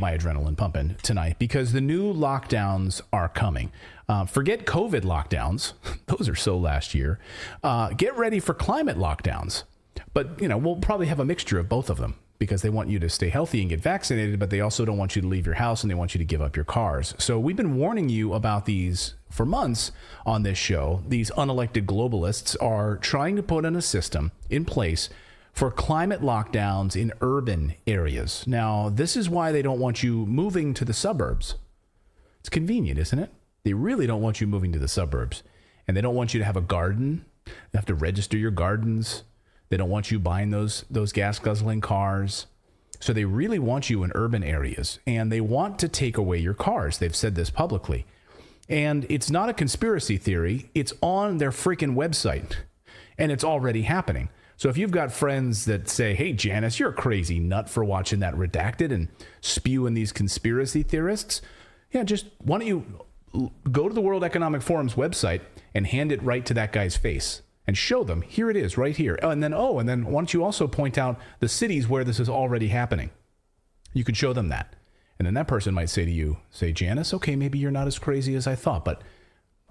my adrenaline pumping tonight because the new lockdowns are coming. Forget COVID lockdowns. Those are so last year. Get ready for climate lockdowns. But, we'll probably have a mixture of both of them because they want you to stay healthy and get vaccinated, but they also don't want you to leave your house and they want you to give up your cars. So we've been warning you about these for months on this show. These unelected globalists are trying to put in a system in place for climate lockdowns in urban areas. Now, this is why they don't want you moving to the suburbs. It's convenient, isn't it? They really don't want you moving to the suburbs. And they don't want you to have a garden. You have to register your gardens. They don't want you buying those gas-guzzling cars. So they really want you in urban areas. And they want to take away your cars. They've said this publicly. And it's not a conspiracy theory. It's on their freaking website. And it's already happening. So if you've got friends that say, hey, Janice, you're a crazy nut for watching that Redacted and spewing these conspiracy theorists, just why don't you go to the World Economic Forum's website and hand it right to that guy's face and show them, here it is right here. And then why don't you also point out the cities where this is already happening? You could show them that. And then that person might say to you, Janice, okay, maybe you're not as crazy as I thought, but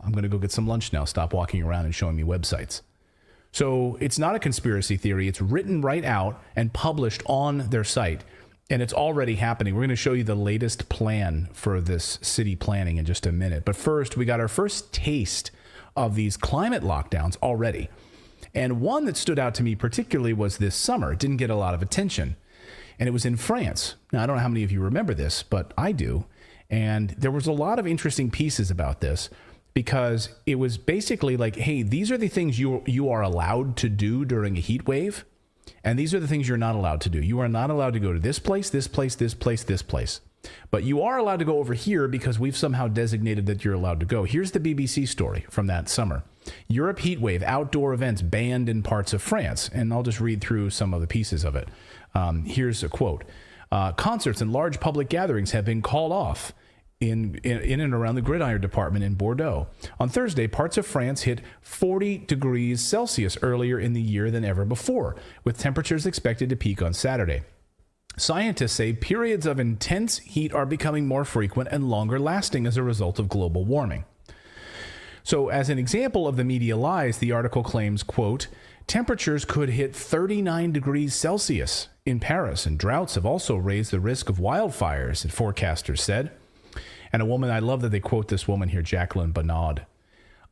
I'm going to go get some lunch now. Stop walking around and showing me websites. So it's not a conspiracy theory. It's written right out and published on their site. And it's already happening. We're going to show you the latest plan for this city planning in just a minute. But first, we got our first taste of these climate lockdowns already. And one that stood out to me particularly was this summer. It didn't get a lot of attention. And it was in France. Now, I don't know how many of you remember this, but I do. And there was a lot of interesting pieces about this. Because it was basically like, hey, these are the things you are allowed to do during a heat wave, and these are the things you're not allowed to do. You are not allowed to go to this place, this place, this place, this place. But you are allowed to go over here because we've somehow designated that you're allowed to go. Here's the BBC story from that summer. Europe heat wave, outdoor events banned in parts of France. And I'll just read through some of the pieces of it. Here's a quote. Concerts and large public gatherings have been called off in and around the Gridiron department in Bordeaux. On Thursday, parts of France hit 40 degrees Celsius earlier in the year than ever before, with temperatures expected to peak on Saturday. Scientists say periods of intense heat are becoming more frequent and longer lasting as a result of global warming. So as an example of the media lies, the article claims, quote, temperatures could hit 39 degrees Celsius in Paris, and droughts have also raised the risk of wildfires, forecasters said. And a woman, I love that they quote this woman here, Jacqueline Banaud.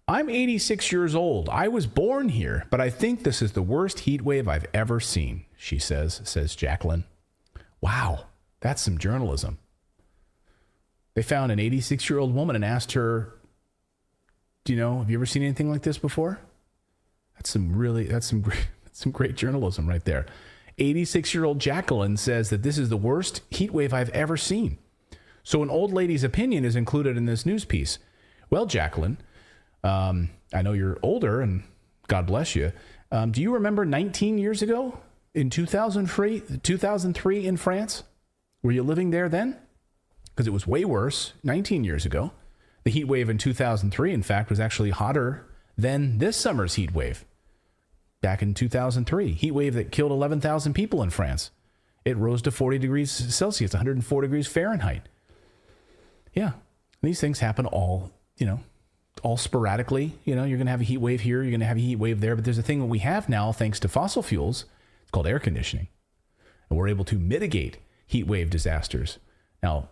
I'm 86 years old. I was born here, but I think this is the worst heat wave I've ever seen, she says Jacqueline. Wow, that's some journalism. They found an 86-year-old woman and asked her, have you ever seen anything like this before? That's some great journalism right there. 86-year-old Jacqueline says that this is the worst heat wave I've ever seen. So an old lady's opinion is included in this news piece. Well, Jacqueline, I know you're older and God bless you. Do you remember 19 years ago in 2003 in France? Were you living there then? Because it was way worse 19 years ago. The heat wave in 2003, in fact, was actually hotter than this summer's heat wave. Back in 2003, heat wave that killed 11,000 people in France. It rose to 40 degrees Celsius, 104 degrees Fahrenheit. Yeah, these things happen all sporadically. You're going to have a heat wave here, you're going to have a heat wave there, but there's a thing that we have now, thanks to fossil fuels. It's called air conditioning. And we're able to mitigate heat wave disasters. Now,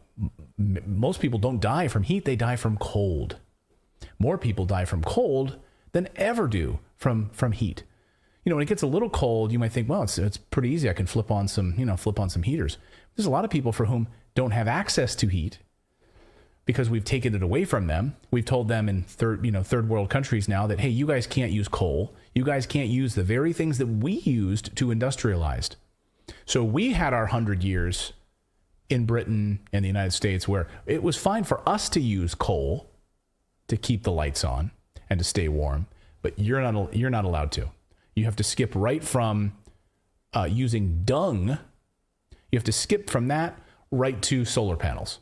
most people don't die from heat, they die from cold. More people die from cold than ever do from heat. When it gets a little cold, you might think, well, it's pretty easy. I can flip on some heaters. There's a lot of people for whom don't have access to heat because we've taken it away from them. We've told them in third world countries now that, hey, you guys can't use coal. You guys can't use the very things that we used to industrialize. So we had our 100 years in Britain and the United States where it was fine for us to use coal to keep the lights on and to stay warm, but you're not allowed to. You have to skip right from using dung. You have to skip from that right to solar panels.